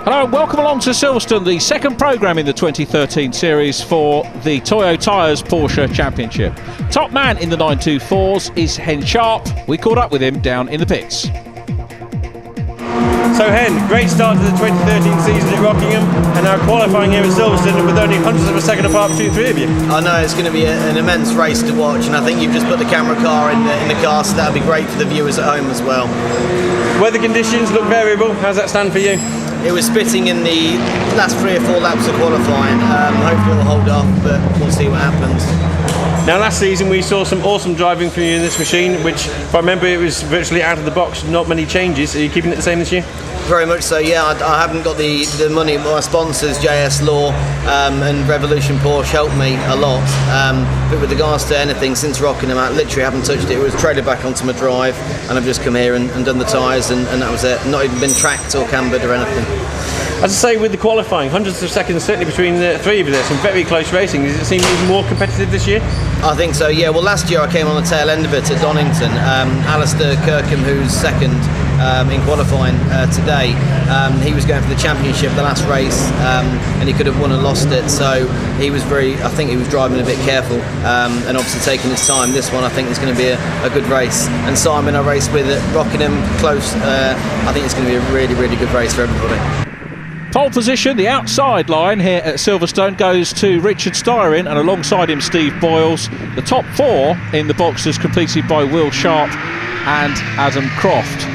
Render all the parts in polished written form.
Hello and welcome along to Silverstone, the second programme in the 2013 series for the Toyo Tyres Porsche Championship. Top man in the 924s is Sharpe. We caught up with him down in the pits. So Hen, great start to the 2013 season at Rockingham, and now qualifying here at Silverstone with only hundredths of a second apart between the three of you. I know it's going to be an immense race to watch, and I think you've just put the camera car in the car, so that'll be great for the viewers at home as well. Weather conditions look variable. How's that stand for you? It was spitting in the last 3 or 4 laps of qualifying. Hopefully it'll hold off, but we'll see what happens. Now last season we saw some awesome driving from you in this machine, which if I remember it was virtually out of the box, not many changes. Are you keeping it the same this year? Very much so, yeah. I haven't got the money. My sponsors, JS Law and Revolution Porsche, helped me a lot. But with regards to anything since Rockingham, I literally haven't touched it. It was traded back onto my drive, and I've just come here and done the tyres, and that was it. Not even been tracked or cambered or anything. As I say, with the qualifying, hundreds of seconds certainly between the three of you there, some very close racing. Does it seem even more competitive this year? I think so, yeah. Well, last year I came on the tail end of it at Donington. Alistair Kirkham, who's second in qualifying today, he was going for the championship, the last race, and he could have won and lost it. So he was I think he was driving a bit careful, and obviously taking his time. This one I think is going to be a good race. And Simon I raced with at Rockingham, close. I think it's going to be a really, really good race for everybody. Pole position, the outside line here at Silverstone goes to Richard Styrin, and alongside him Steve Boyles. The top 4 in the Boxsters completed by Will Sharpe and Adam Croft.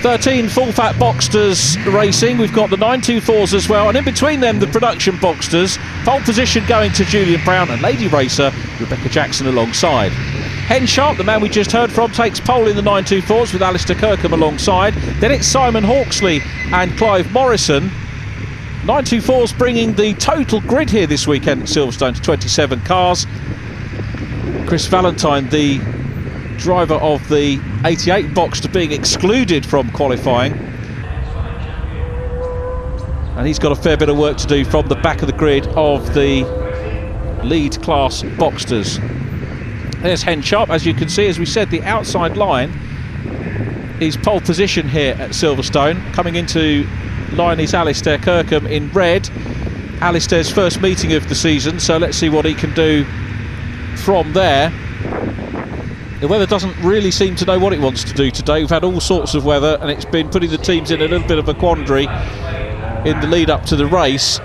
13 full-fat Boxsters racing. We've got the 924s as well, and in between them the production Boxsters. Pole position going to Julian Brown, and lady racer Rebecca Jackson alongside. Sharpe, the man we just heard from, takes pole in the 924s with Alistair Kirkham alongside. Then it's Simon Hawksley and Clive Morrison. 924s bringing the total grid here this weekend at Silverstone to 27 cars. Chris Valentine, the driver of the 88 Boxster, being excluded from qualifying, and he's got a fair bit of work to do from the back of the grid of the lead class Boxsters. There's Sharpe, as you can see. As we said, the outside line is pole position here at Silverstone. Coming into line is Alistair Kirkham in red. Alistair's first meeting of the season, so let's see what he can do from there. The weather doesn't really seem to know what it wants to do today. We've had all sorts of weather, and it's been putting the teams in a little bit of a quandary in the lead up to the race.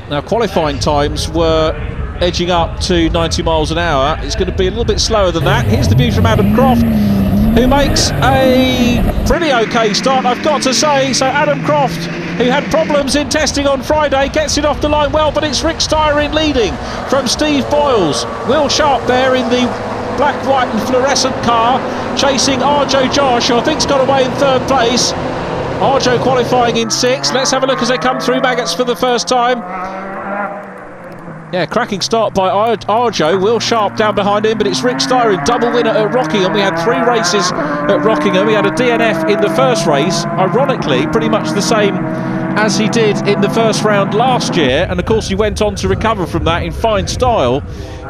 Now, qualifying times were edging up to 90 miles an hour. It's going to be a little bit slower than that. Here's the view from Adam Croft, who makes a pretty okay start, I've got to say. So Adam Croft, who had problems in testing on Friday, gets it off the line well, but it's Rick Styrin leading from Steve Boyles. Will Sharpe there in the black, white and fluorescent car, chasing Arjo Josh, who I think's got away in 3rd place. Arjo qualifying in 6th. Let's have a look as they come through Maggots for the first time. Yeah, cracking start by Arjo. Will Sharpe down behind him, but it's Rick Styrin, double winner at Rockingham. We had 3 races at Rockingham. He had a DNF in the first race, ironically pretty much the same as he did in the first round last year, and of course he went on to recover from that in fine style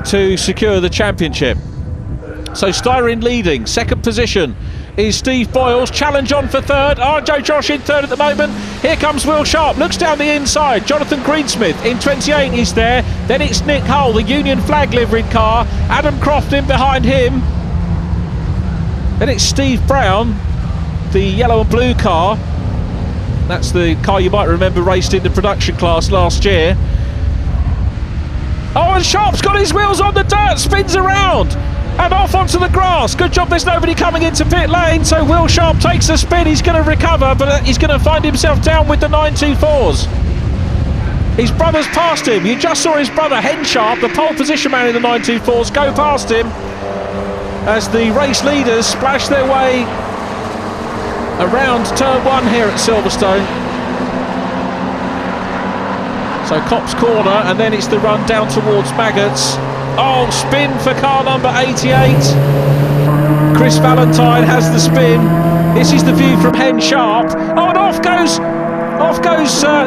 to secure the championship. So Styrin leading. 2nd position is Steve Boyles. Challenge on for 3rd. Arjo Josh in 3rd at the moment. Here comes Will Sharpe. Looks down the inside. Jonathan Greensmith in 28 is there. Then it's Nick Hull, the Union flag liveried car. Adam Croft in behind him. Then it's Steve Brown, the yellow and blue car. That's the car you might remember raced in the production class last year. Oh, and Sharpe's got his wheels on the dirt. Spins around and off onto the grass. Good job there's nobody coming into pit lane, so Will Sharpe takes a spin. He's going to recover, but he's going to find himself down with the 924s. His brother's passed him. You just saw his brother Sharpe, the pole position man in the 924s, go past him as the race leaders splash their way around turn 1 here at Silverstone. So Copse corner, and then it's the run down towards Maggots. Oh, spin for car number 88. Chris Valentine has the spin. This is the view from Hen Sharpe. Oh, and off goes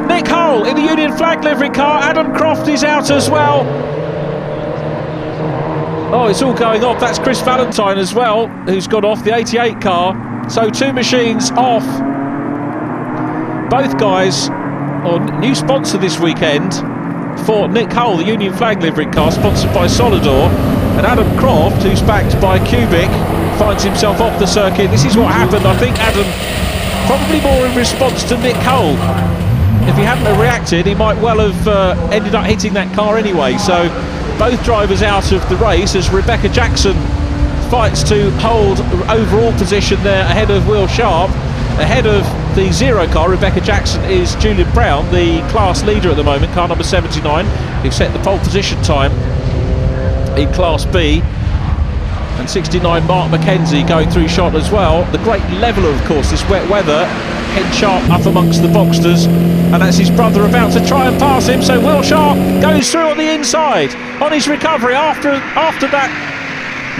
Nick Hull in the Union flag livery car. Adam Croft is out as well. Oh, it's all going off. That's Chris Valentine as well, who's got off the 88 car. So 2 machines off. Both guys on new sponsor this weekend for Nick Hull, the Union flag livery car, sponsored by Solidor, and Adam Croft, who's backed by Cubic, finds himself off the circuit. This is what happened. I think Adam, probably more in response to Nick Hull. If he hadn't have reacted, he might well have ended up hitting that car anyway. So both drivers out of the race as Rebecca Jackson fights to hold overall position there ahead of Will Sharpe. Ahead of the 0 car, Rebecca Jackson, is Julian Brown, the class leader at the moment, car number 79, who set the pole position time in Class B. And 69, Mark McKenzie going through shot as well. The great leveller, of course, this wet weather. Hen Sharpe up amongst the Boxsters, and that's his brother about to try and pass him. So Will Sharpe goes through on the inside on his recovery after that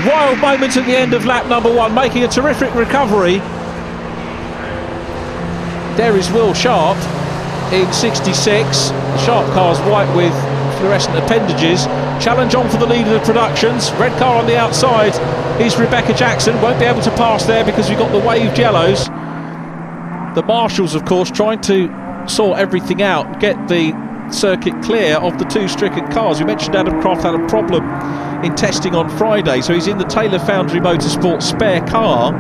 wild moment at the end of lap number 1, making a terrific recovery. There is Will Sharpe in 66. The Sharpe car's white with fluorescent appendages. Challenge on for the lead of the productions. Red car on the outside is Rebecca Jackson. Won't be able to pass there because we've got the waved yellows. The marshals, of course, trying to sort everything out, get the circuit clear of the 2 stricken cars. We mentioned Adam Croft had a problem in testing on Friday, so he's in the Taylor Foundry Motorsport spare car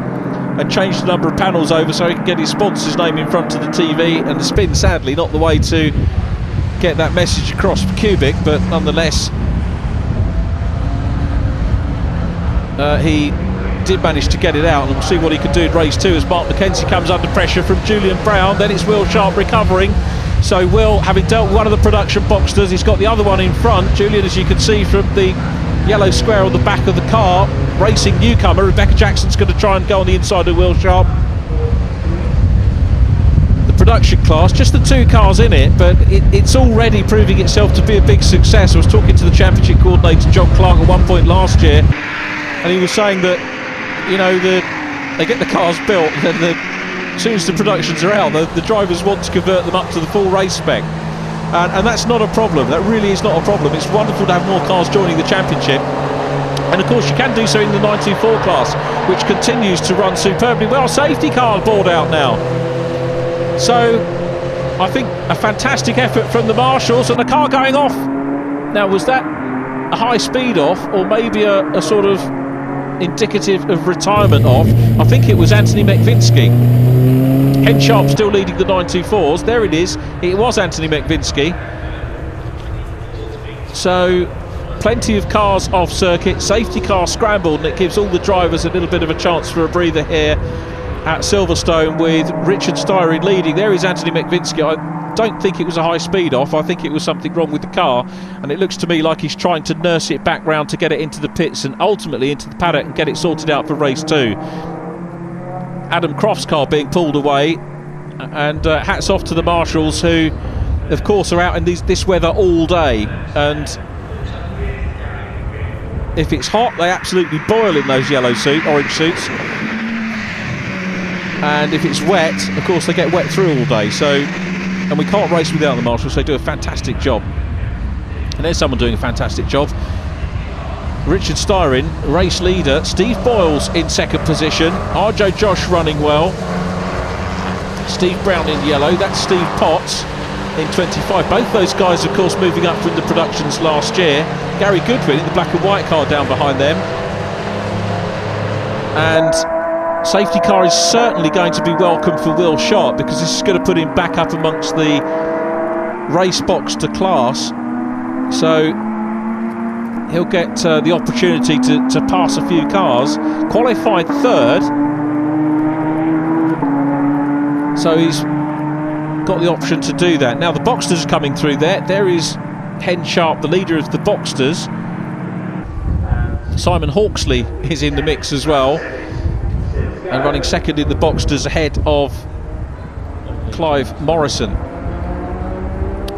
and changed the number of panels over so he can get his sponsor's name in front of the TV. And the spin, sadly, not the way to get that message across for Cubic, but nonetheless he did manage to get it out, and we'll see what he can do in race 2 as Mark McKenzie comes under pressure from Julian Brown. Then it's Will Sharpe recovering. So Will, having dealt with one of the production Boxsters, he's got the other one in front. Julian, as you can see from the yellow square on the back of the car, racing newcomer. Rebecca Jackson's going to try and go on the inside of Will Sharpe. The production class, just the 2 cars in it, but it's already proving itself to be a big success. I was talking to the championship coordinator John Clark at one point last year, and he was saying that, you know, they get the cars built, and then as soon as the productions are out, the drivers want to convert them up to the full race spec. And that's not a problem. That really is not a problem. It's wonderful to have more cars joining the championship. And of course you can do so in the 924 class, which continues to run superbly well. Safety car board out now. So I think a fantastic effort from the marshals, and the car going off. Now, was that a high speed off, or maybe a sort of indicative of retirement off? I think it was Anthony McVinsky. Hen Sharpe still leading the 924s. There it is. It was Anthony McVinsky. So plenty of cars off circuit. Safety car scrambled, and it gives all the drivers a little bit of a chance for a breather here at Silverstone, with Richard Styrin leading. There is Anthony McVinsky. I don't think it was a high speed off. I think it was something wrong with the car, and it looks to me like he's trying to nurse it back round to get it into the pits and ultimately into the paddock and get it sorted out for race 2. Adam Croft's car being pulled away, and hats off to the marshals, who of course are out in this weather all day, and if it's hot they absolutely boil in those orange suits, and if it's wet, of course they get wet through all day. So, and we can't race without the marshals. They do a fantastic job, and there's someone doing a fantastic job. Richard Styrin, race leader. Steve Boyles in 2nd position. RJ Josh running well. Steve Brown in yellow. That's Steve Potts in 25. Both those guys, of course, moving up from the productions last year. Gary Goodwin in the black and white car down behind them. And safety car is certainly going to be welcome for Will Sharpe, because this is going to put him back up amongst the race Boxster class. So he'll get the opportunity to pass a few cars. Qualified 3rd, so he's got the option to do that. Now the Boxsters are coming through there. There is Hen Sharpe, the leader of the Boxsters. Simon Hawksley is in the mix as well, and running 2nd in the Boxsters ahead of Clive Morrison.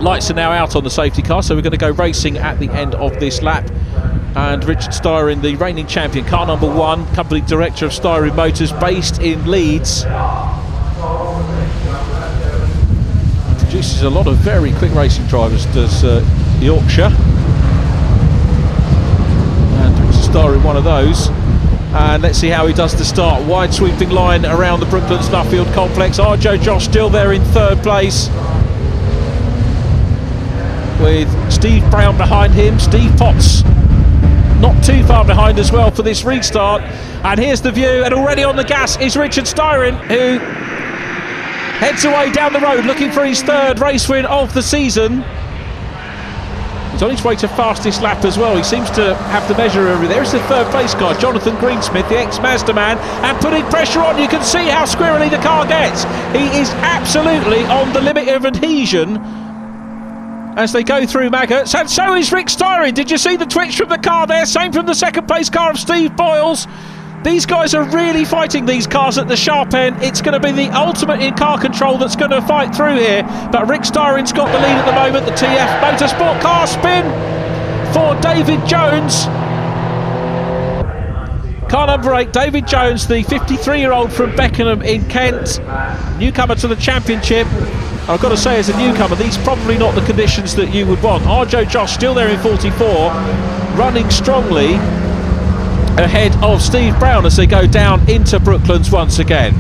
Lights are now out on the safety car, so we're going to go racing at the end of this lap. And Richard Styrin, the reigning champion, car number 1, company director of Styrin Motors, based in Leeds. Produces a lot of very quick racing drivers, does Yorkshire. And Richard Styrin, one of those. And let's see how he does to start. Wide sweeping line around the Brooklands Nuffield complex. Arjo Josh still there in 3rd place, with Steve Brown behind him. Steve Potts not too far behind as well for this restart. And here's the view, and already on the gas is Richard Styrin, who heads away down the road looking for his 3rd race win of the season. He's on his way to fastest lap as well. He seems to have the measure over there. There's the 3rd place car, Jonathan Greensmith, the ex-Mazda man, and putting pressure on. You can see how squirrely the car gets. He is absolutely on the limit of adhesion as they go through maggots, and so is Rick Styrin. Did you see the twitch from the car there? Same from the 2nd place car of Steve Boyles. These guys are really fighting these cars at the sharp end. It's going to be the ultimate in car control that's going to fight through here. But Rick Styrin's got the lead at the moment. The TF Motorsport car spin for David Jones. Car number 8, David Jones, the 53-year-old from Beckenham in Kent, newcomer to the championship. I've got to say, as a newcomer, these are probably not the conditions that you would want. Arjo Josh still there in 44, running strongly ahead of Steve Brown as they go down into Brooklands once again.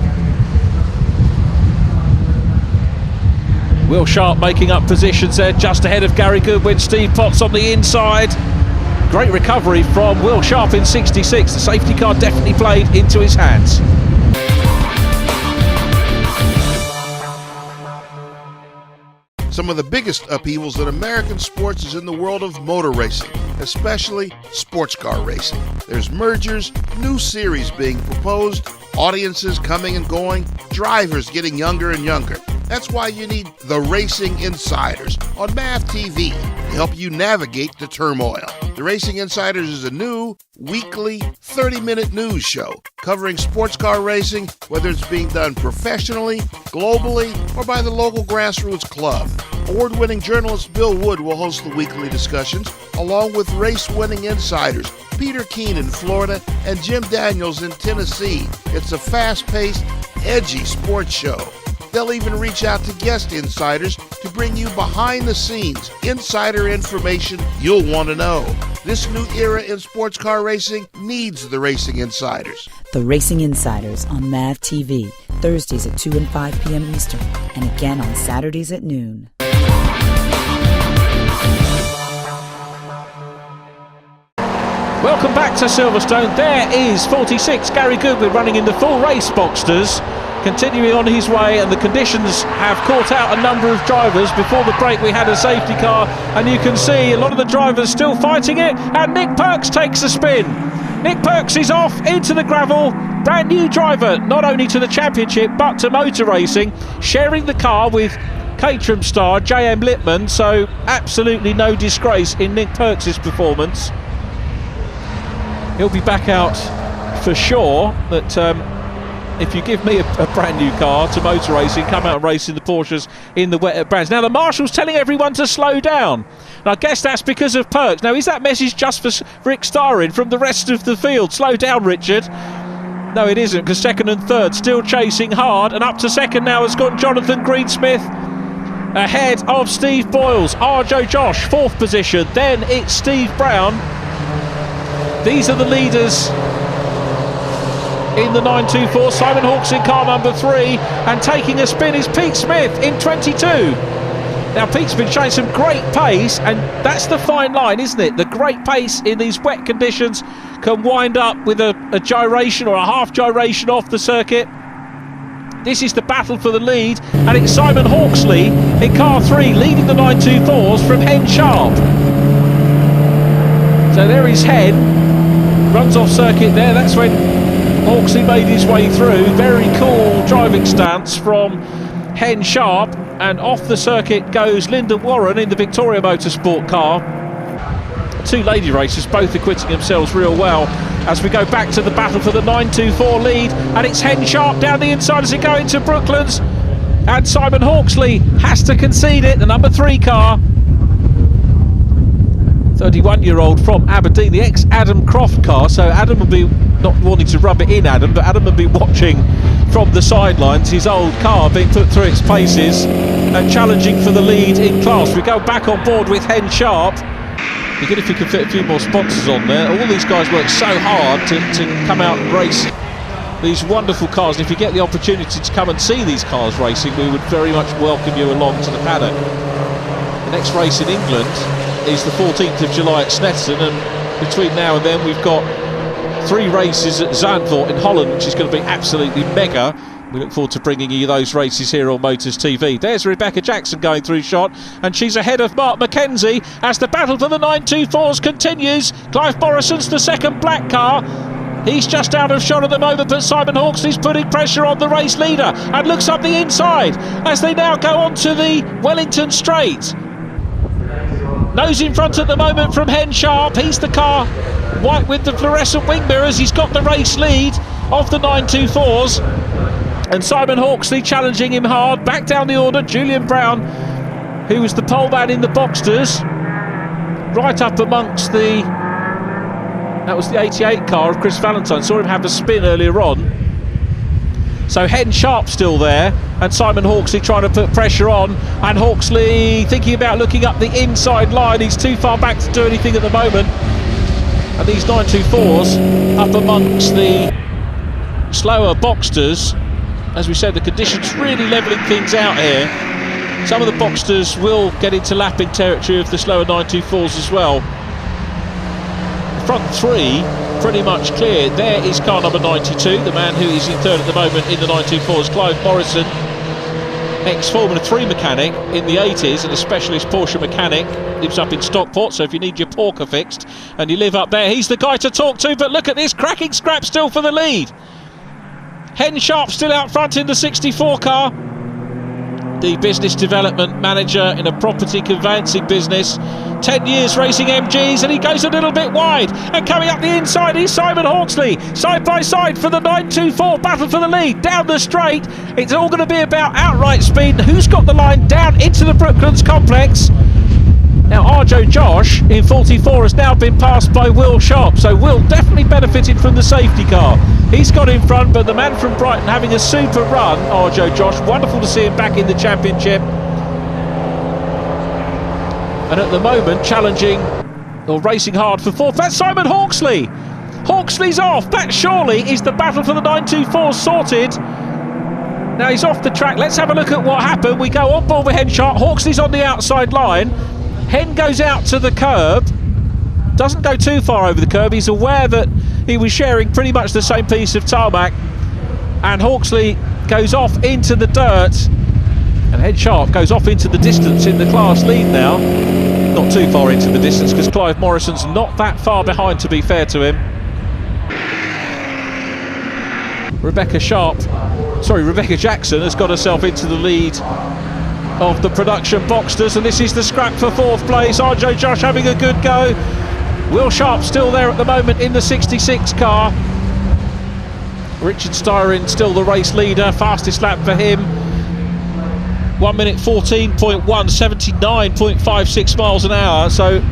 Will Sharpe making up positions there just ahead of Gary Goodwin. Steve Potts on the inside. Great recovery from Will Sharpe in 66. The safety car definitely played into his hands. Some of the biggest upheavals in American sports is in the world of motor racing, especially sports car racing. There's mergers, new series being proposed, audiences coming and going, drivers getting younger and younger. That's why you need the Racing Insiders on MAV TV to help you navigate the turmoil. The Racing Insiders is a new, weekly, 30-minute news show covering sports car racing, whether it's being done professionally, globally, or by the local grassroots club. Award-winning journalist Bill Wood will host the weekly discussions, along with race-winning insiders Peter Keene in Florida and Jim Daniels in Tennessee. It's a fast-paced, edgy sports show. They'll even reach out to guest insiders to bring you behind-the-scenes insider information you'll want to know. This new era in sports car racing needs the Racing Insiders. The Racing Insiders on MAV TV, Thursdays at 2 and 5 p.m. Eastern, and again on Saturdays at noon. Welcome back to Silverstone. There is 46, Gary Goodwin, running in the full race Boxsters, continuing on his way, and the conditions have caught out a number of drivers. Before the break we had a safety car, and you can see a lot of the drivers still fighting it, and Nick Perks takes a spin. Nick Perks is off into the gravel, brand new driver, not only to the championship but to motor racing, sharing the car with Caterham star J.M. Littman, so absolutely no disgrace in Nick Perks' performance. He'll be back out for sure, but if you give me a brand new car to motor racing, come out and race in the Porsches in the wet brands. Now the marshal's telling everyone to slow down, and I guess that's because of Perks. Now, is that message just for Rick Styrin from the rest of the field? Slow down, Richard. No, it isn't, because 2nd and 3rd still chasing hard, and up to 2nd now has gone Jonathan Greensmith ahead of Steve Boyles. Arjo Josh 4th position, then it's Steve Brown. These are the leaders in the 924. Simon Hawkes in car number 3, and taking a spin is Pete Smith in 22. Now Pete's been showing some great pace, and that's the fine line, isn't it? The great pace in these wet conditions can wind up with a gyration or a half gyration off the circuit. This is the battle for the lead, and it's Simon Hawksley in car 3 leading the 924s from Hen Sharpe. So there is Hen, runs off circuit there. That's when Hawksley made his way through. Very cool driving stance from Hen Sharpe, and off the circuit goes Linda Warren in the Victoria Motorsport car. Two lady racers, both acquitting themselves real well as we go back to the battle for the 924 lead, and it's Hen Sharpe down the inside as they go into Brooklands, and Simon Hawksley has to concede it, the number 3 car. 31-year-old from Aberdeen, the ex-Adam Croft car, so Adam will be not wanting to rub it in, but Adam will be watching from the sidelines, his old car being put through its paces and challenging for the lead in class. We go back on board with Hen Sharpe. Be good if we could fit a few more sponsors on there. All these guys work so hard to come out and race these wonderful cars, and if you get the opportunity to come and see these cars racing, we would very much welcome you along to the paddock. The next race in England is the 14th of July at Snetterton, and between now and then we've got 3 races at Zandvoort in Holland, which is going to be absolutely mega. We look forward to bringing you those races here on Motors TV. There's Rebecca Jackson going through shot, and she's ahead of Mark McKenzie as the battle for the 924s continues. Clive Morrison's the second black car. He's just out of shot at the moment, but Simon Hawksley's putting pressure on the race leader and looks up the inside as they now go on to the Wellington Straight. Nose in front at the moment from Hen Sharpe. He's the car white with the fluorescent wing mirrors. He's got the race lead of the 924s. And Simon Hawksley challenging him hard. Back down the order, Julian Brown, who was the pole man in the Boxsters, right up amongst the... that was the 88 car of Chris Valentine. Saw him have a spin earlier on. So Hen Sharpe still there, and Simon Hawksley trying to put pressure on, and Hawksley thinking about looking up the inside line. He's too far back to do anything at the moment. And these 924s up amongst the slower Boxsters. As we said, the conditions really levelling things out here. Some of the Boxsters will get into lapping territory of the slower 924s as well. The front 3 pretty much clear. There is car number 92, the man who is in third at the moment in the 924s, Clive Morrison, ex-Formula 3 mechanic in the 80s and a specialist Porsche mechanic, lives up in Stockport, so if you need your porker fixed and you live up there, he's the guy to talk to. But look at this, cracking scrap still for the lead. Hen Sharpe still out front in the 64 car. The business development manager in a property conveyancing business, 10 years racing MGs, and he goes a little bit wide. And coming up the inside is Simon Hawksley, side by side for the 924, battle for the lead down the straight. It's all going to be about outright speed. Who's got the line down into the Brooklands complex? Now Arjo Josh in 44 has now been passed by Will Sharpe, so Will definitely benefited from the safety car. He's got in front, but the man from Brighton having a super run, Arjo Josh. Wonderful to see him back in the championship. And at the moment challenging or racing hard for fourth. That's Simon Hawksley. Hawksley's off. That surely is the battle for the 924 sorted. Now he's off the track. Let's have a look at what happened. We go on board with Hen Sharpe. Hawksley's on the outside line. Hen goes out to the curb, doesn't go too far over the curb. He's aware that he was sharing pretty much the same piece of tarmac, and Hawksley goes off into the dirt, and Hen Sharpe goes off into the distance in the class lead now. Not too far into the distance because Clive Morrison's not that far behind, to be fair to him. Rebecca Jackson has got herself into the lead of the production Boxsters, and this is the scrap for fourth place. Arjo Josh having a good go. Will Sharpe still there at the moment in the 66 car. Richard Styrin still the race leader, fastest lap for him. 1 minute 14.1, 79.56 miles an hour, so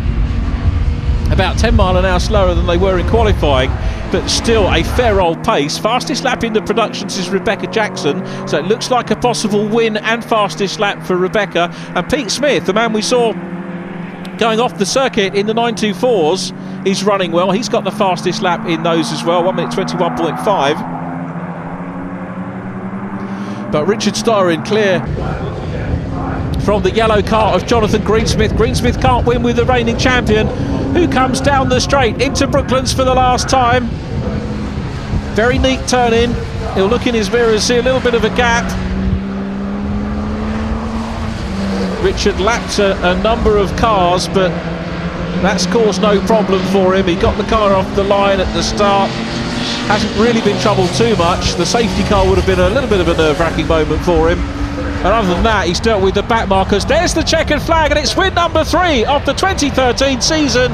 about 10 mile an hour slower than they were in qualifying, but still a fair old pace. Fastest lap in the productions is Rebecca Jackson, so it looks like a possible win and fastest lap for Rebecca. And Pete Smith, the man we saw going off the circuit in the 924s, is running well. He's got the fastest lap in those as well, 1 minute 21.5. But Richard Styrin clear from the yellow car of Jonathan Greensmith. Greensmith can't win with the reigning champion, who comes down the straight into Brooklands for the last time. Very neat turn in. He'll look in his mirror and see a little bit of a gap. Richard lapped a number of cars, but that's caused no problem for him. He got the car off the line at the start. Hasn't really been troubled too much. The safety car would have been a little bit of a nerve-wracking moment for him. And other than that, he's dealt with the back markers. There's the checkered flag, and it's win number 3 of the 2013 season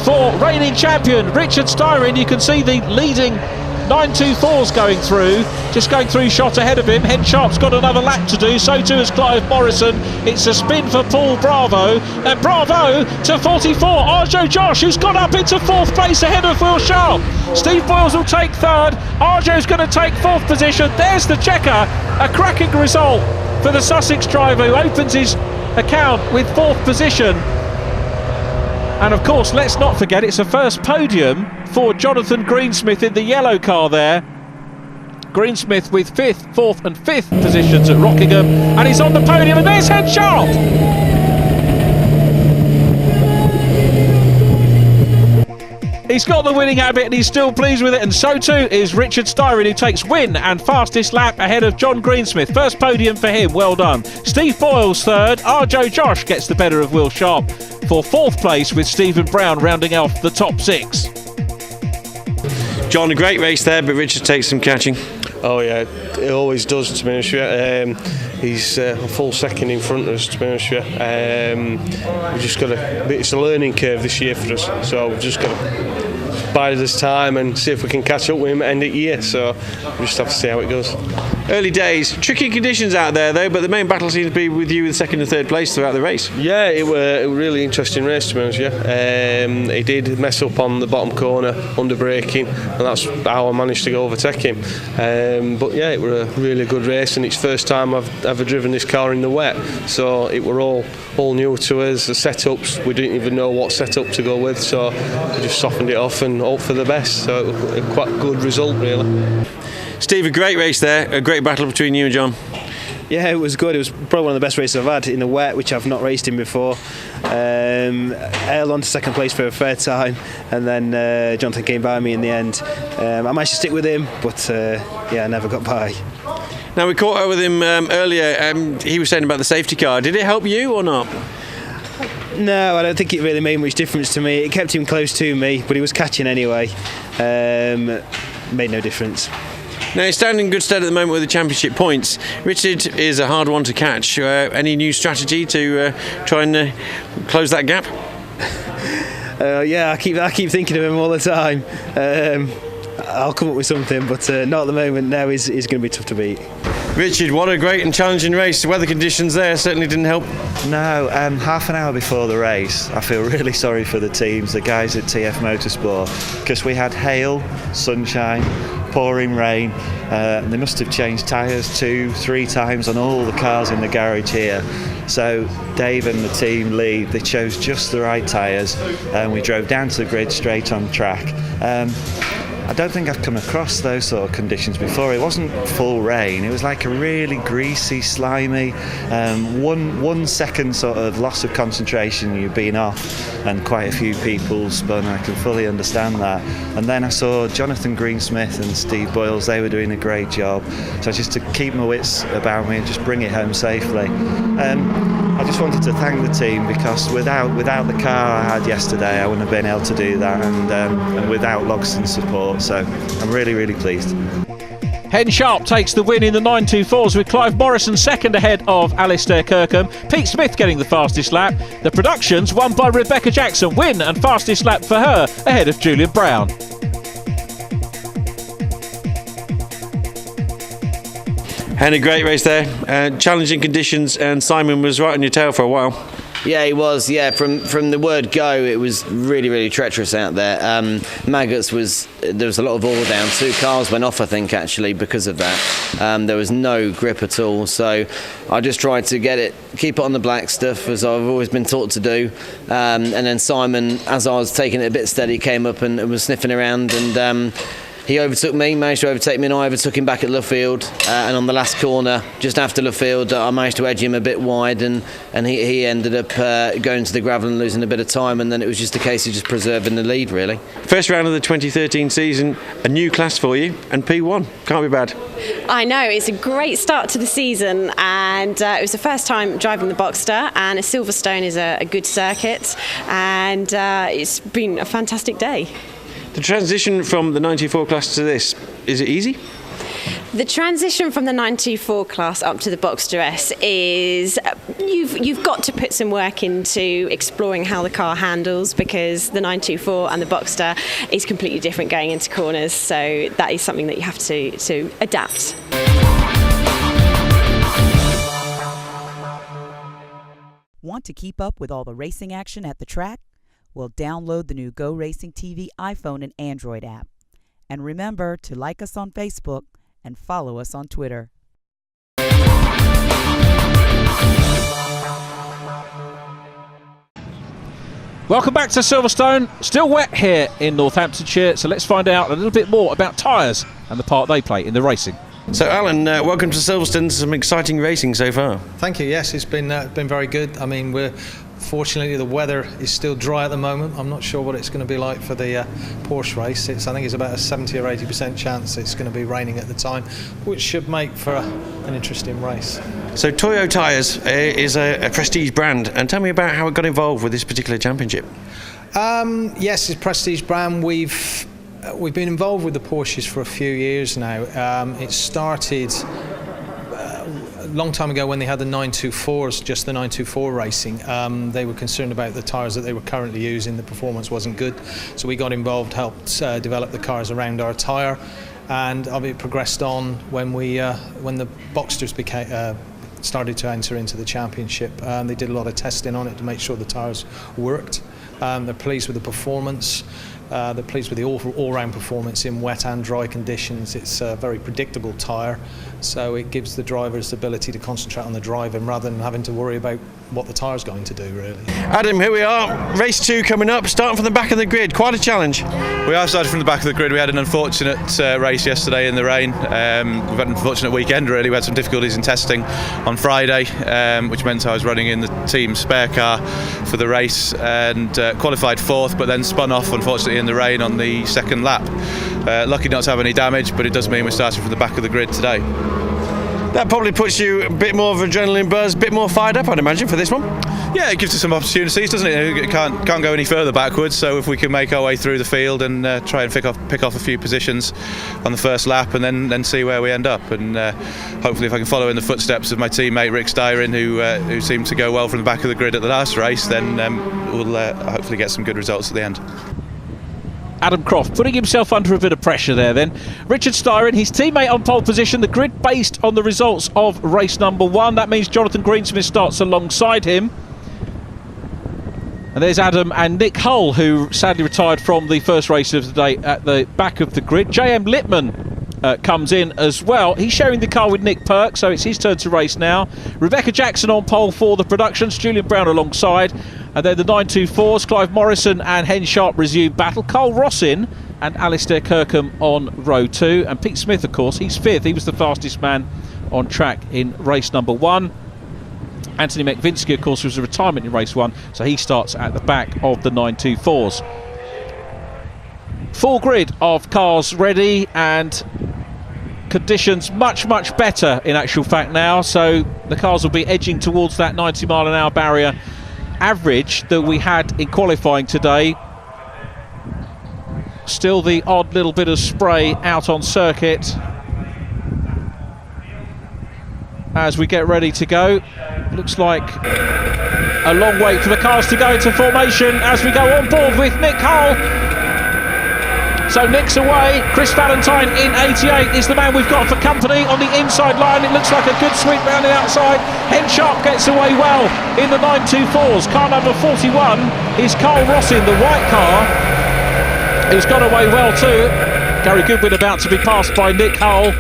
for reigning champion Richard Styrin. You can see the leading 924's going through, just going through shot ahead of him. Hen Sharpe's got another lap to do, so too has Clive Morrison. It's a spin for Paul Bravo, and Bravo to 44. Arjo Josh, who's got up into 4th place ahead of Will Sharpe. Steve Boyles will take 3rd. Arjo's going to take 4th position. There's the checker. A cracking result for the Sussex driver, who opens his account with 4th position. And of course, let's not forget, it's a first podium for Jonathan Greensmith in the yellow car there. Greensmith with 5th, 4th and 5th positions at Rockingham, and he's on the podium, and there's Hen Sharpe! He's got the winning habit and he's still pleased with it, and so too is Richard Styrin, who takes win and fastest lap ahead of John Greensmith. First podium for him, well done. Steve Boyles 3rd, Arjo Josh gets the better of Will Sharpe for 4th place, with Stephen Brown rounding off the top 6. John, a great race there, but Richard takes some catching. Oh yeah, it always does, to be honest with you. He's a full second in front of us, to be honest with you. We've just got it's a learning curve this year for us, so we've just got to bide this time and see if we can catch up with him at the end of the year. So we just have to see how it goes. Early days, tricky conditions out there though, but the main battle seems to be with you with 2nd and 3rd place throughout the race. Yeah, it was a really interesting race, to be honest with you. He did mess up on the bottom corner under braking, and that's how I managed to go overtake him. But yeah, it was a really good race, and it's first time I've ever driven this car in the wet, so it were all new to us. The setups, we didn't even know what setup to go with, so we just softened it off and hoped for the best. So it was a quite good result, really. Steve, a great race there, a great battle between you and John. Yeah, it was good. It was probably one of the best races I've had in the wet, which I've not raced in before. Held on to 2nd place for a 3rd time, and then Jonathan came by me in the end. I managed to stick with him, but yeah, I never got by. Now, we caught up with him earlier. He was saying about the safety car. Did it help you or not? No, I don't think it really made much difference to me. It kept him close to me, but he was catching anyway. Made no difference. Now, he's standing in good stead at the moment with the championship points. Richard is a hard one to catch. Any new strategy to try and close that gap? Yeah, I keep thinking of him all the time. I'll come up with something, but not at the moment. Now he's going to be tough to beat. Richard, what a great and challenging race. The weather conditions there certainly didn't help. No, half an hour before the race, I feel really sorry for the teams, the guys at TF Motorsport, because we had hail, sunshine, pouring rain. They must have changed tyres 2-3 times on all the cars in the garage here. So Dave and the team lead, they chose just the right tyres, and we drove down to the grid straight on track. I don't think I've come across those sort of conditions before. It wasn't full rain, it was like a really greasy, slimy, 1 second sort of loss of concentration, you've been off, and quite a few people spun. I can fully understand that. And then I saw Jonathan Greensmith and Steve Boyles, they were doing a great job. So just to keep my wits about me and just bring it home safely. I just wanted to thank the team, because without the car I had yesterday, I wouldn't have been able to do that, and without Logson's support. So I'm really, really pleased. Hen Sharpe takes the win in the 924s, with Clive Morrison 2nd ahead of Alistair Kirkham. Pete Smith getting the fastest lap. The Productions won by Rebecca Jackson. Win and fastest lap for her ahead of Julian Brown. And a great race there. Challenging conditions, and Simon was right on your tail for a while. Yeah, he was. Yeah, from the word go, it was really, really treacherous out there. Maggots there was a lot of oil down. 2 cars went off, I think, actually, because of that. There was no grip at all. So I just tried to keep it on the black stuff, as I've always been taught to do. And then Simon, as I was taking it a bit steady, came up and was sniffing around, and he overtook me, managed to overtake me, and I overtook him back at Luffield. And on the last corner, just after Luffield, I managed to edge him a bit wide, and he ended up going to the gravel and losing a bit of time, and then it was just a case of just preserving the lead, really. First round of the 2013 season, a new class for you, and P1. Can't be bad. I know, it's a great start to the season, and it was the first time driving the Boxster, and a Silverstone is a good circuit, and it's been a fantastic day. The transition from the 94 class to this, is it easy? The transition from the 924 class up to the Boxster S is you've got to put some work into exploring how the car handles, because the 924 and the Boxster is completely different going into corners, so that is something that you have to adapt. Want to keep up with all the racing action at the track? Well, download the new GoRacingTV iPhone and Android app. And remember to like us on Facebook and follow us on Twitter. Welcome back to Silverstone. Still wet here in Northamptonshire, so let's find out a little bit more about tyres and the part they play in the racing. So Alan, welcome to Silverstone. Some exciting racing so far. Thank you. Yes, it's been very good. I mean, fortunately the weather is still dry at the moment. I'm not sure what it's going to be like for the Porsche race. I think it's about a 70 or 80% chance it's going to be raining at the time, which should make for an interesting race. So Toyo Tyres is a prestige brand, and tell me about how it got involved with this particular championship. Yes, it's a prestige brand. We've been involved with the Porsches for a few years now. It started a long time ago when they had the 924s, just the 924 racing. They were concerned about the tyres that they were currently using. The performance wasn't good, so we got involved, helped develop the cars around our tyre, and it progressed on when the Boxsters started to enter into the championship. They did a lot of testing on it to make sure the tyres worked. They're pleased with the performance. They're pleased with the all-round performance in wet and dry conditions. It's a very predictable tyre, so it gives the drivers the ability to concentrate on the driving rather than having to worry about what the tyre's going to do, really. Adam, here we are, race 2 coming up, starting from the back of the grid. Quite a challenge. We are starting from the back of the grid. We had an unfortunate race yesterday in the rain. We've had an unfortunate weekend, really. We had some difficulties in testing on Friday, which meant I was running in the team's spare car for the race and qualified 4th, but then spun off, unfortunately, in the rain on the second lap. Lucky not to have any damage, but it does mean we're starting from the back of the grid today. That probably puts you a bit more of adrenaline buzz, a bit more fired up, I'd imagine, for this one. Yeah, it gives us some opportunities, doesn't it? It can't go any further backwards, so if we can make our way through the field and try and pick off a few positions on the first lap and then see where we end up, and hopefully if I can follow in the footsteps of my teammate Rick Styrin, who seemed to go well from the back of the grid at the last race, then we'll hopefully get some good results at the end. Adam Croft putting himself under a bit of pressure there then. Richard Styrin, his teammate on pole position, the grid based on the results of race number 1. That means Jonathan Greensmith starts alongside him. And there's Adam and Nick Hull, who sadly retired from the first race of the day at the back of the grid. J.M. Littman comes in as well. He's sharing the car with Nick Perk, so it's his turn to race now. Rebecca Jackson on pole for the productions, Julian Brown alongside. And then the 924s, Clive Morrison and Hen Sharpe resume battle. Carl Rossin and Alistair Kirkham on row 2. And Pete Smith, of course, he's 5th. He was the fastest man on track in race number 1. Anthony McVinsky, of course, was a retirement in race 1, so he starts at the back of the 924s. Full grid of cars ready, and conditions much better in actual fact now, so the cars will be edging towards that 90 mile an hour barrier average that we had in qualifying today. Still the odd little bit of spray out on circuit as we get ready to go. Looks like a long wait for the cars to go into formation as we go on board with Nick Hull. So Nick's away. Chris Valentine in 88 is the man we've got for company on the inside line. It looks like a good sweep round the outside. Hen Sharpe gets away well in the 924s. Car number 41 is Carl Rossin, the white car, who's got away well too. Gary Goodwin about to be passed by Nick Hull.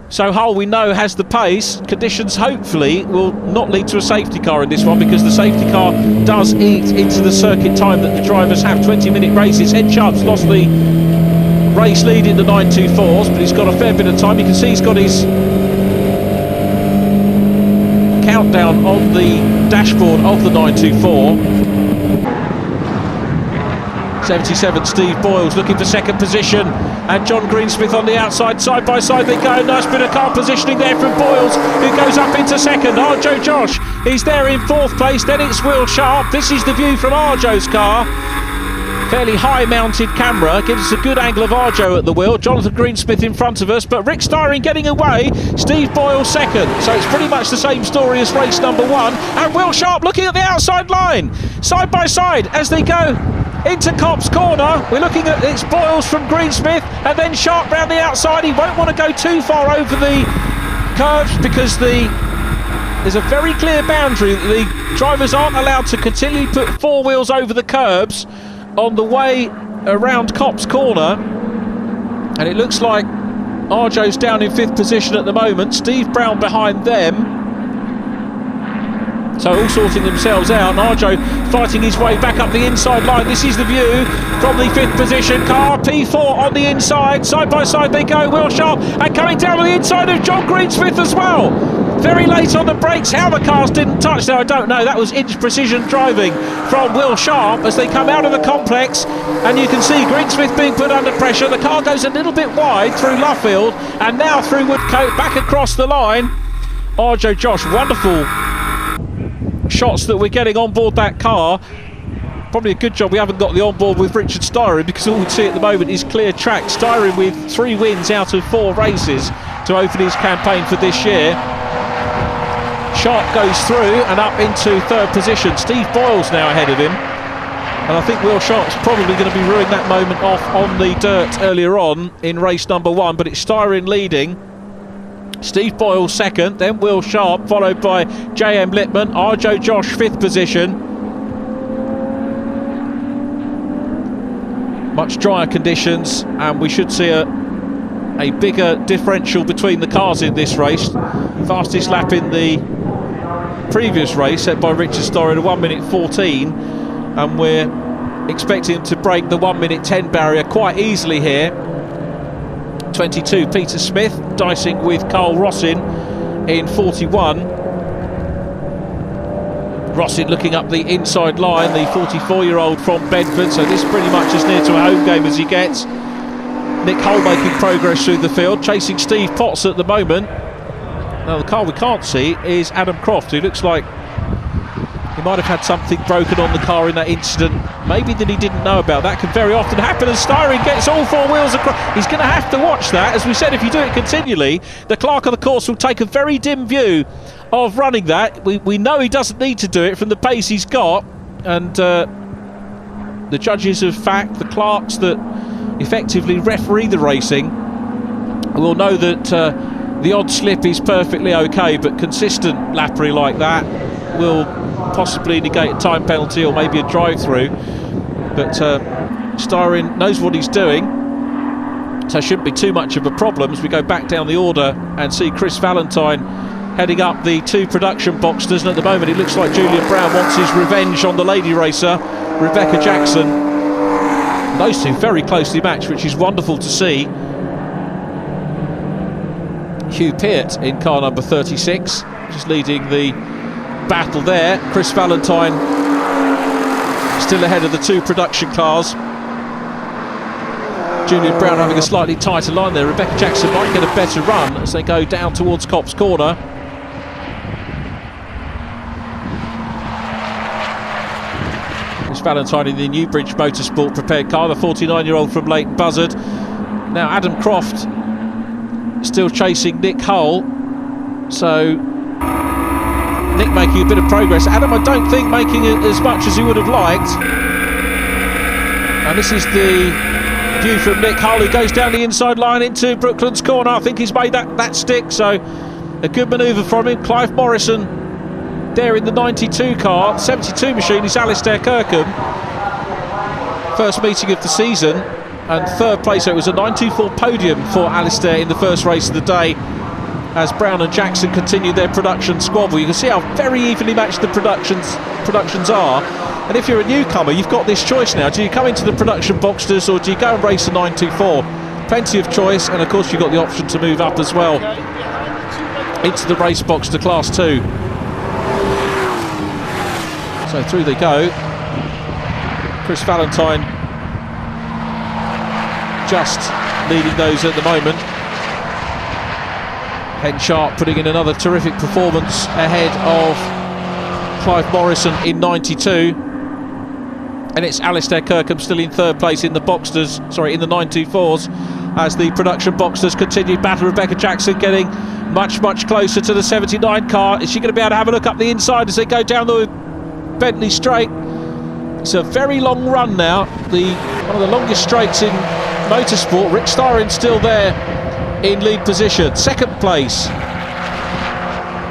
So Hull, we know, has the pace. Conditions hopefully will not lead to a safety car in this one, because the safety car does eat into the circuit time that the drivers have. 20-minute races. Hen Sharpe's lost the race lead in the 924s, but he's got a fair bit of time. You can see he's got his countdown on the dashboard of the 924. 77 Steve Boyles looking for second position, and John Greensmith on the outside. Side by side they go. Nice bit of car positioning there from Boyles, who goes up into second. Arjo Josh is there in 4th place. Then it's Will Sharpe. This is the view from Arjo's car. fairly high mounted camera, gives us a good angle of Arjo at the wheel. Jonathan Greensmith in front of us, but Rick Styrin getting away. Steve Boyles second. So it's pretty much the same story as race number 1. And Will Sharpe looking at the outside line, side by side as they go into Copse Corner. We're looking at, it's Boyles from Greensmith and then Sharpe round the outside. He won't want to go too far over the curves because there's a very clear boundary that the drivers aren't allowed to continually put 4 wheels over the curbs on the way around Copse Corner. And it looks like Arjo's down in 5th position at the moment, Steve Brown behind them. So all sorting themselves out, and Arjo fighting his way back up the inside line. This is the view from the 5th position car. P4 on the inside, side by side they go. Will Sharpe, and coming down on the inside of John Greensmith as well. Very late on the brakes. How the cars didn't touch there, I don't know. That was inch precision driving from Will Sharpe as they come out of the complex, and you can see Greensmith being put under pressure. The car goes a little bit wide through Luffield and now through Woodcote back across the line. Arjo, Josh, wonderful shots that we're getting on board that car. Probably a good job we haven't got the onboard with Richard Styrin, because all we see at the moment is clear track. Styrin with 3 wins out of 4 races to open his campaign for this year. Sharpe goes through and up into 3rd position. Steve Boyles now ahead of him, and I think Will Sharpe's probably going to be ruining that moment off on the dirt earlier on in race number 1, but it's Styrin leading. Steve Boyles second, then Will Sharpe, followed by J.M. Littman. Arjo Josh 5th position. Much drier conditions, and we should see a bigger differential between the cars in this race. Fastest lap in the previous race set by Richard Styrin at 1 minute 14, and we're expecting him to break the 1 minute 10 barrier quite easily here. 22 Peter Smith dicing with Carl Rossin in 41. Rossin looking up the inside line, the 44-year-old from Bedford, so this pretty much as near to a home game as he gets. Nick Hull making progress through the field, chasing Steve Potts at the moment. Now the car we can't see is Adam Croft, who looks like he might have had something broken on the car in that incident, maybe that he didn't know about. That can very often happen, and Styrin gets all 4 wheels across. He's going to have to watch that. As we said, if you do it continually, the clerk of the course will take a very dim view of running that. We know he doesn't need to do it from the pace he's got, and the judges of fact, the clerks that effectively referee the racing, will know that the odd slip is perfectly okay, but consistent lappery like that will possibly negate a time penalty or maybe a drive-through. But Styrin knows what he's doing, so it shouldn't be too much of a problem as we go back down the order and see Chris Valentine heading up the 2 production Boxsters. And at the moment it looks like Julian Brown wants his revenge on the lady racer Rebecca Jackson. Those two very closely matched, which is wonderful to see. Hugh Peart in car number 36 just leading the battle there. Chris Valentine still ahead of the 2 production cars. Julian Brown having a slightly tighter line there. Rebecca Jackson might get a better run as they go down towards Copse Corner. Chris Valentine in the Newbridge Motorsport prepared car, the 49-year-old from Leighton Buzzard. Now Adam Croft still chasing Nick Hull, so Nick making a bit of progress. Adam, I don't think making it as much as he would have liked. And this is the view from Nick Hull, who goes down the inside line into Brooklands Corner. I think he's made that stick, so a good manoeuvre from him. Clive Morrison there in the 92 car. 72 machine is Alistair Kirkham. First meeting of the season, and 3rd place. So it was a 924 podium for Alistair in the first race of the day, as Brown and Jackson continue their production squabble. You can see how very evenly matched the productions are. And if you're a newcomer, you've got this choice now. Do you come into the production Boxsters, or do you go and race the 924? Plenty of choice, and of course you've got the option to move up as well into the race Boxster Class 2. So through they go. Chris Valentine just leading those at the moment. Hen Sharpe putting in another terrific performance ahead of Clive Morrison in 92. And it's Alistair Kirkham still in third place in the Boxsters, sorry, in the 924s, as the production Boxsters continue battle. Rebecca Jackson getting much closer to the 79 car. Is she going to be able to have a look up the inside as they go down the Bentley straight? It's a very long run now, one of the longest straights in motorsport. Rick Styrin still there in lead position. Second place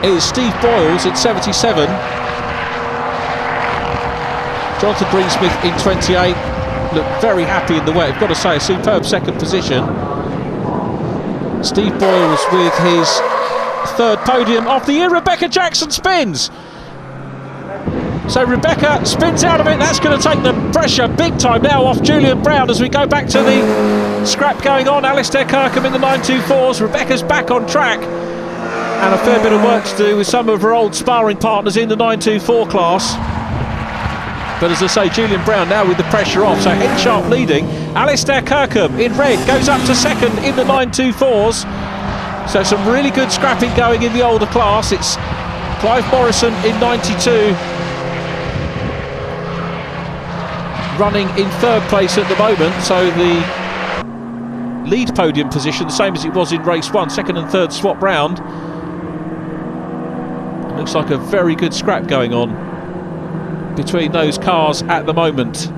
is Steve Boyles in 77. Jonathan Greensmith in 28. Looked very happy in the wet. I've got to say, a superb second position. Steve Boyles with his third podium of the year. Rebecca Jackson spins. So Rebecca spins out of it. That's going to take the pressure big time now off Julian Brown as we go back to the scrap going on. Alistair Kirkham in the 924s. Rebecca's back on track. And a fair bit of work to do with some of her old sparring partners in the 924 class. But as I say, Julian Brown now with the pressure off. So Sharpe leading. Alistair Kirkham in red goes up to second in the 924s. So some really good scrapping going in the older class. It's Clive Morrison in 92. Running in third place at the moment. So the lead podium position, the same as it was in race one. Second and third swap round. Looks like a very good scrap going on between those cars at the moment.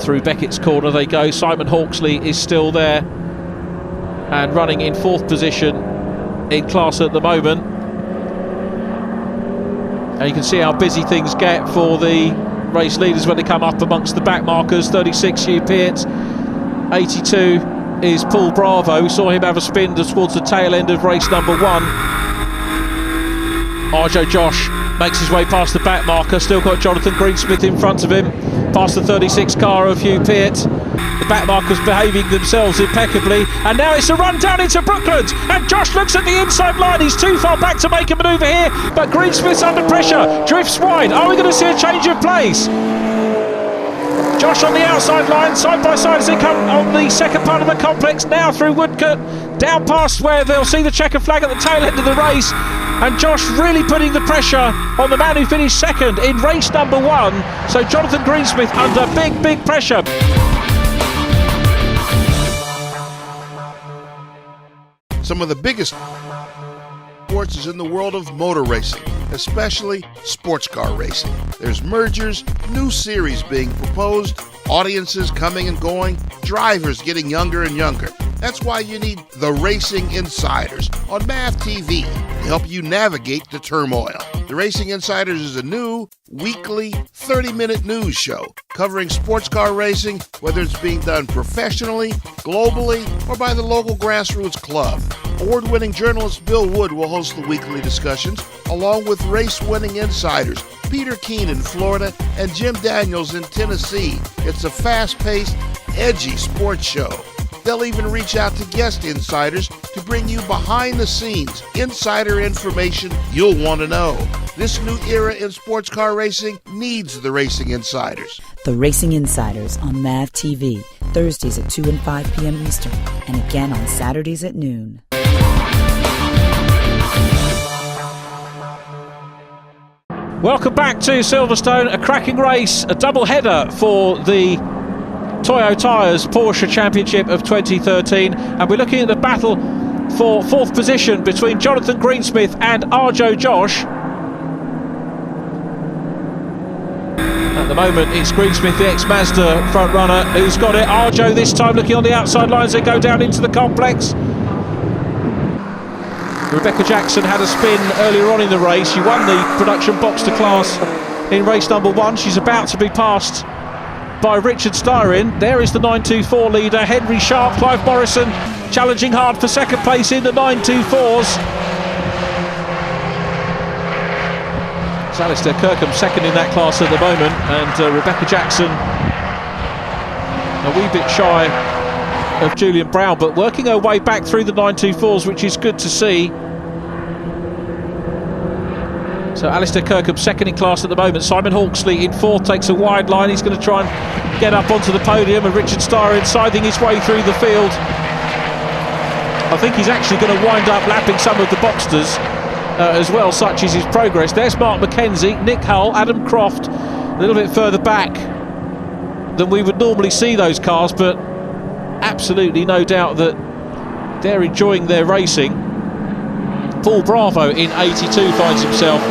Through Beckett's corner they go. Simon Hawksley is still there and running in fourth position in class at the moment. And you can see how busy things get for the race leaders when they come up amongst the back markers. 36 Hugh Peart, 82 is Paul Bravo. We saw him have a spin towards the tail end of race number one. Arjo Josh makes his way past the back marker. Still got Jonathan Greensmith in front of him. Past the 36 car of Hugh Peart. The back markers behaving themselves impeccably. And now it's a run down into Brooklands. And Josh looks at the inside line. He's too far back to make a manoeuvre here. But Greensmith's under pressure. Drifts wide. Are we going to see a change of place? Josh on the outside line, side by side as they come on the second part of the complex. Now through Woodcote, down past where they'll see the checker flag at the tail end of the race. And Josh really putting the pressure on the man who finished second in race number one. So Jonathan Greensmith under big pressure. Some of the biggest sports is in the world of motor racing, especially sports car racing. There's mergers, new series being proposed, audiences coming and going, drivers getting younger and younger. That's why you need the Racing Insiders on MAV TV to help you navigate the turmoil. The Racing Insiders is a new, weekly, 30-minute news show covering sports car racing, whether it's being done professionally, globally, or by the local grassroots club. Award-winning journalist Bill Wood will host the weekly discussions, along with race-winning insiders Peter Keene in Florida and Jim Daniels in Tennessee. It's a fast-paced, edgy sports show. They'll even reach out to guest insiders to bring you behind-the-scenes insider information you'll want to know. This new era in sports car racing needs the Racing Insiders. The Racing Insiders on MAV TV, Thursdays at 2 and 5 p.m. Eastern, and again on Saturdays at noon. Welcome back to Silverstone, a cracking race, a double header for the Toyo Tyres Porsche Championship of 2013, and we're looking at the battle for fourth position between Jonathan Greensmith and Arjo Josh. At the moment it's Greensmith, the ex-Mazda front runner, who's got it. Arjo this time looking on the outside lines. They go down into the complex. Rebecca Jackson had a spin earlier on in the race. She won the production Boxster class in race number one. She's about to be passed by Richard Styrin. There is the 924 leader, Henry Sharpe. Clive Morrison challenging hard for second place in the 924s. It's Alistair Kirkham second in that class at the moment, and Rebecca Jackson a wee bit shy of Julian Brown, but working her way back through the 924s, which is good to see. So Alistair Kirkham second in class at the moment. Simon Hawksley in fourth, takes a wide line. He's going to try and get up onto the podium, and Richard Styrin scything his way through the field. I think he's actually going to wind up lapping some of the Boxsters. as well, such is his progress. There's Mark Mackenzie, Nick Hull, Adam Croft, a little bit further back than we would normally see those cars, but absolutely no doubt that they're enjoying their racing. Paul Bravo in 82 finds himself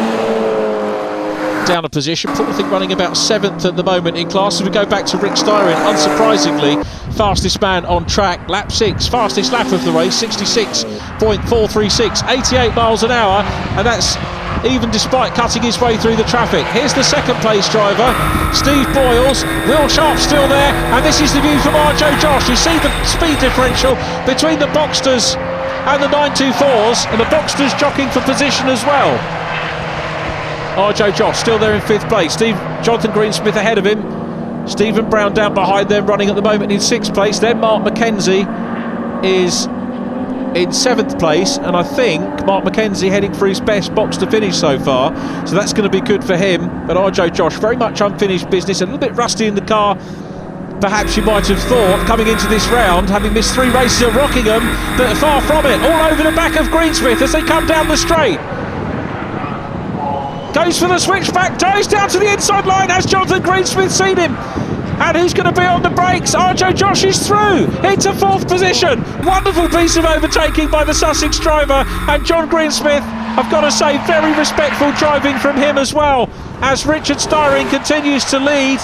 down a position. Paul, I think, running about 7th at the moment in class. As we go back to Rick Styrin, unsurprisingly, fastest man on track, lap 6, fastest lap of the race, 66.436, 88 miles an hour, and that's even despite cutting his way through the traffic. Here's the second place driver, Steve Boyles. Will Sharpe still there, and this is the view from Arjo Josh. You see the speed differential between the Boxsters and the 924s, and the Boxsters jockeying for position as well. Arjo Josh still there in 5th place. Jonathan Greensmith ahead of him. Stephen Brown down behind them, running at the moment in 6th place. Then Mark Mackenzie is in 7th place, and I think Mark Mackenzie heading for his best box to finish so far, so that's going to be good for him. But Arjo Josh, very much unfinished business, a little bit rusty in the car, perhaps you might have thought, coming into this round, having missed 3 races at Rockingham, but far from it. All over the back of Greensmith as they come down the straight. Goes for the switchback, goes down to the inside line. Has Jonathan Greensmith seen him? And who's going to be on the brakes? Arjo Josh is through into 4th position. Wonderful piece of overtaking by the Sussex driver. And John Greensmith, I've got to say, very respectful driving from him as well, as Richard Styrin continues to lead.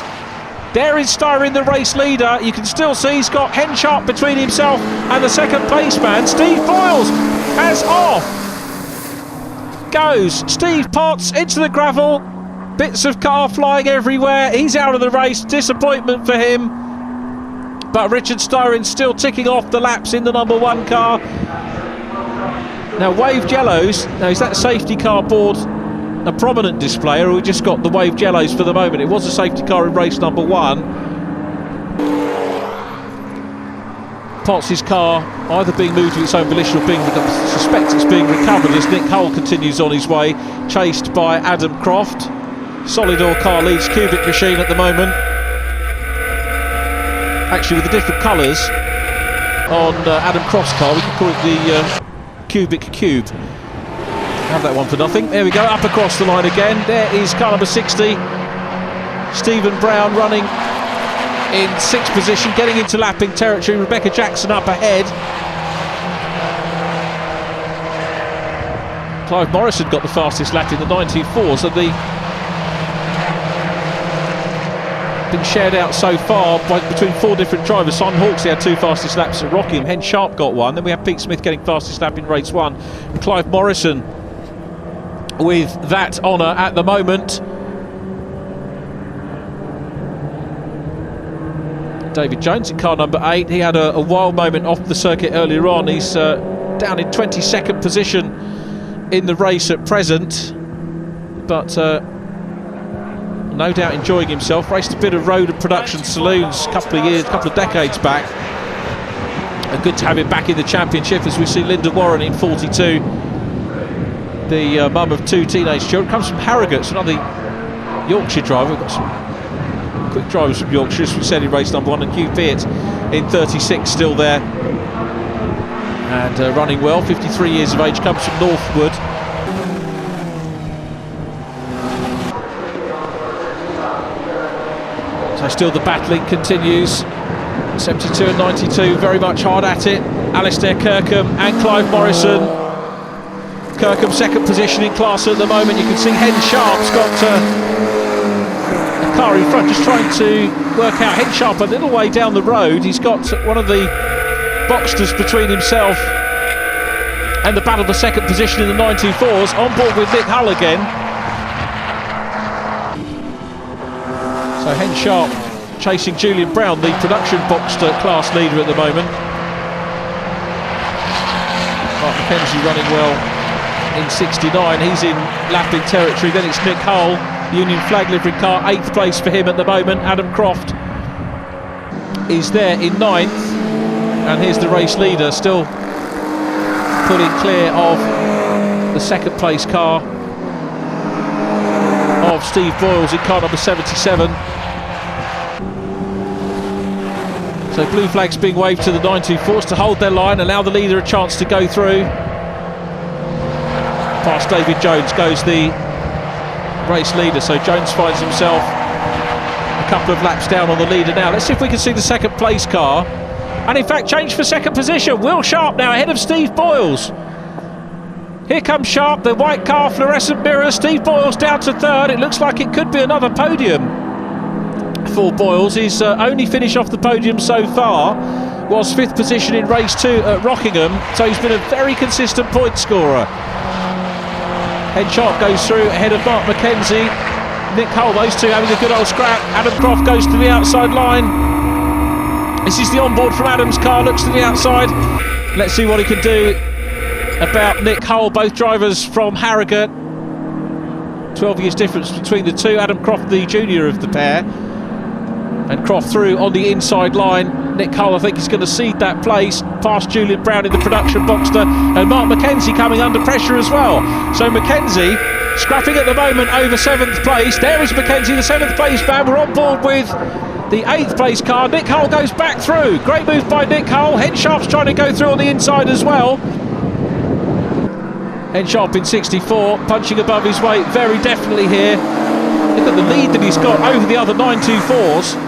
There is Styrin, the race leader. You can still see he's got Hen Sharpe between himself and the second place man. Steve Boyles has off. Goes Steve Potts into the gravel, bits of car flying everywhere. He's out of the race, disappointment for him, but Richard Styrin still ticking off the laps in the number 1 car. Now waved yellows. Now is that safety car board a prominent display, or we just got the waved yellows for the moment? It was a safety car in race number 1. Potts' car either being moved to its own volition or being, I suspect it's being recovered as Nick Hull continues on his way, chased by Adam Croft. Solidor car leads Cubic Machine at the moment, actually with the different colours on Adam Croft's car. We can call it the Cubic Cube. Have that one for nothing. There we go, up across the line again. There is car number 60, Stephen Brown, running in 6th position, getting into lapping territory. Rebecca Jackson up ahead. Clive Morrison got the fastest lap in the 924, so the been shared out so far between 4 different drivers. Simon Hawksley had 2 fastest laps at Rockingham. Hen Sharpe got 1. Then we have Pete Smith getting fastest lap in race 1, and Clive Morrison with that honour at the moment. David Jones in car number 8. He had a wild moment off the circuit earlier on. He's down in 22nd position in the race at present, but no doubt enjoying himself. Raced a bit of road and production saloons a couple of decades back. And good to have him back in the championship, as we see Linda Warren in 42, the mum of 2 teenage children. Comes from Harrogate, so another Yorkshire driver. We've got some quick drivers from Yorkshire, as we said, in race number 1, and Hugh Peart in 36 still there, and running well. 53 years of age, comes from Northwood. So still the battling continues. 72 and 92, very much hard at it. Alistair Kirkham and Clive Morrison. Kirkham 2nd position in class at the moment. You can see Hen Sharpe's got a car in front, just trying to work out. Hen Sharpe a little way down the road. He's got one of the Boxsters between himself and the battle for 2nd position in the 924s. On board with Nick Hull again. So Hen Sharpe chasing Julian Brown, the production Boxster class leader at the moment. Mark Mackenzie running well in 69. He's in lapping territory. Then it's Nick Hull, Union flag livery car, 8th place for him at the moment. Adam Croft is there in 9th, and here's the race leader still pulling clear of the 2nd place car of Steve Boyles in car number 77. So blue flags being waved to the 924s to hold their line, allow the leader a chance to go through. Past David Jones goes the race leader, so Jones finds himself a couple of laps down on the leader now. Let's see if we can see the second place car, and in fact change for second position. Will Sharpe now ahead of Steve Boyles. Here comes Sharpe, the white car, fluorescent mirrors. Steve Boyles down to third. It looks like it could be another podium for Boyles. His only finish off the podium so far was fifth position in race 2 at Rockingham, so he's been a very consistent point scorer. Sharpe goes through ahead of Mark McKenzie. Nick Cole, those two having a good old scrap. Adam Croft goes to the outside line. This is the onboard from Adam's car, looks to the outside. Let's see what he can do about Nick Cole, both drivers from Harrogate. 12 years difference between the two. Adam Croft, the junior of the pair. And Croft through on the inside line. Nick Cole, I think, is going to cede that place past Julian Brown in the production Boxster, and Mark McKenzie coming under pressure as well. So McKenzie scrapping at the moment over 7th place. There is McKenzie, the 7th place man. We're on board with the 8th place car. Nick Cole goes back through. Great move by Nick Cole. Sharpe's trying to go through on the inside as well. Sharpe in 64, punching above his weight very definitely here. Look at the lead that he's got over the other 924s.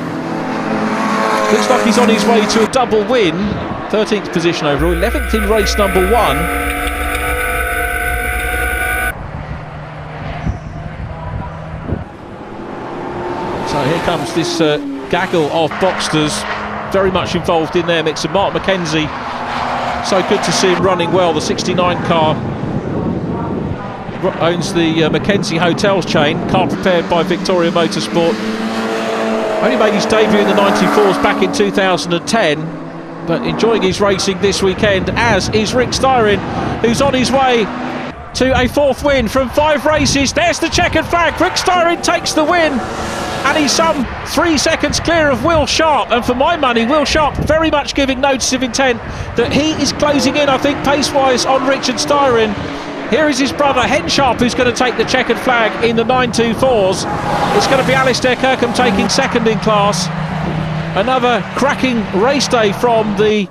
Looks like he's on his way to a double win. 13th position overall, 11th in race number 1. So here comes this gaggle of Boxsters, very much involved in their mix. And Mark McKenzie, so good to see him running well. The 69 car owns the McKenzie Hotels chain, car prepared by Victoria Motorsport. Only made his debut in the 94s back in 2010, but enjoying his racing this weekend, as is Rick Styrin, who's on his way to a 4th win from 5 races. There's the checkered flag. Rick Styrin takes the win, and he's some 3 seconds clear of Will Sharpe. And for my money, Will Sharpe very much giving notice of intent that he is closing in, I think, pace-wise on Richard Styrin. Here is his brother, Sharpe, who's going to take the checkered flag in the 924s. It's going to be Alistair Kirkham taking 2nd in class. Another cracking race day from the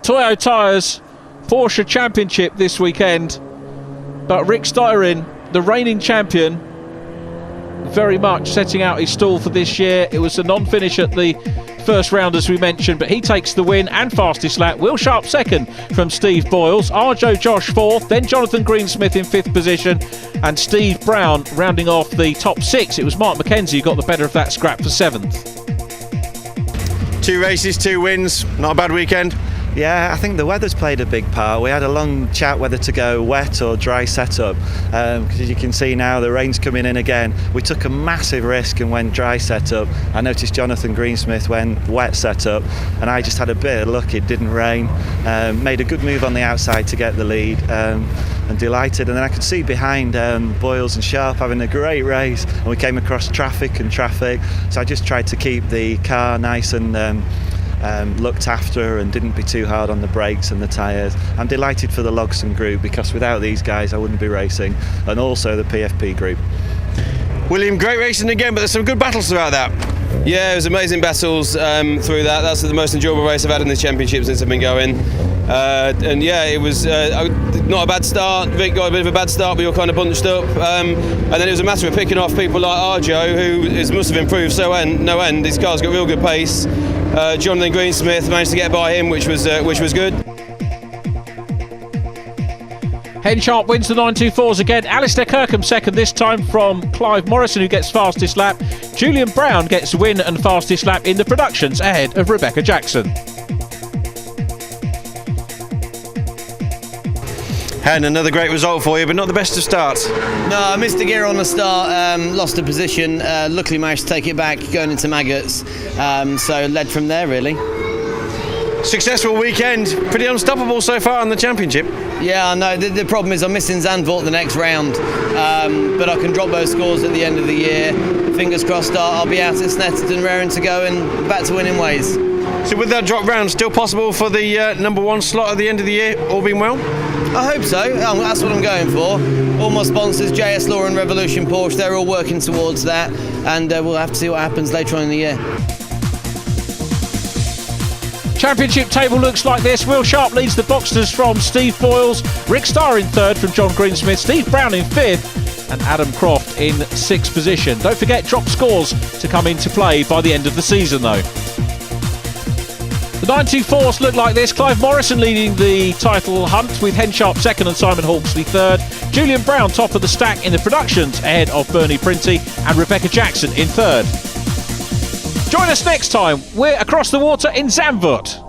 Toyo Tyres Porsche Championship this weekend. But Rick Styrin, the reigning champion, very much setting out his stall for this year. It was a non-finish at the first round, as we mentioned, but he takes the win and fastest lap. Will Sharpe 2nd from Steve Boyles, Arjo Josh 4th, then Jonathan Greensmith in 5th position, and Steve Brown rounding off the top 6. It was Mark McKenzie who got the better of that scrap for 7th. 2 races, 2 wins, not a bad weekend. Yeah, I think the weather's played a big part. We had a long chat whether to go wet or dry setup, because as you can see now the rain's coming in again. We took a massive risk and went dry setup. I noticed Jonathan Greensmith went wet setup, and I just had a bit of luck, it didn't rain. Made a good move on the outside to get the lead, and delighted. And then I could see behind Boyles and Sharpe having a great race, and we came across traffic, so I just tried to keep the car nice and looked after and didn't be too hard on the brakes and the tyres. I'm delighted for the Logston group, because without these guys I wouldn't be racing, and also the PFP group. William, great racing again, but there's some good battles throughout that. Yeah, it was amazing battles through that. That's the most enjoyable race I've had in this championship since I've been going. And yeah, it was not a bad start. Vic got a bit of a bad start, we were kind of bunched up. And then it was a matter of picking off people like Arjo, who must have improved no end. His car's got real good pace. Jonathan Greensmith managed to get by him, which was good. Sharpe wins the 924s again. Alistair Kirkham 2nd, this time from Clive Morrison, who gets fastest lap. Julian Brown gets win and fastest lap in the productions ahead of Rebecca Jackson. And another great result for you, but not the best of starts. No, I missed the gear on the start, lost a position, luckily managed to take it back going into maggots, so led from there really. Successful weekend, pretty unstoppable so far in the championship. Yeah, I know, the problem is I'm missing Zandvoort the next round, but I can drop those scores at the end of the year. Fingers crossed I'll be out at Snetterton raring to go and back to winning ways. So with that drop round, still possible for the number 1 slot at the end of the year, all being well? I hope so. That's what I'm going for. All my sponsors, JS Law and Revolution Porsche, they're all working towards that, and we'll have to see what happens later on in the year. Championship table looks like this. Will Sharpe leads the Boxsters from Steve Boyles, Rick Styrin in third from John Greensmith, Steve Brown in fifth, and Adam Croft in sixth position. Don't forget drop scores to come into play by the end of the season though. The 924s look like this. Clive Morrison leading the title hunt with Hen Sharpe second and Simon Hawksley third. Julian Brown top of the stack in the productions ahead of Bernie Printy and Rebecca Jackson in third. Join us next time. We're across the water in Zandvoort.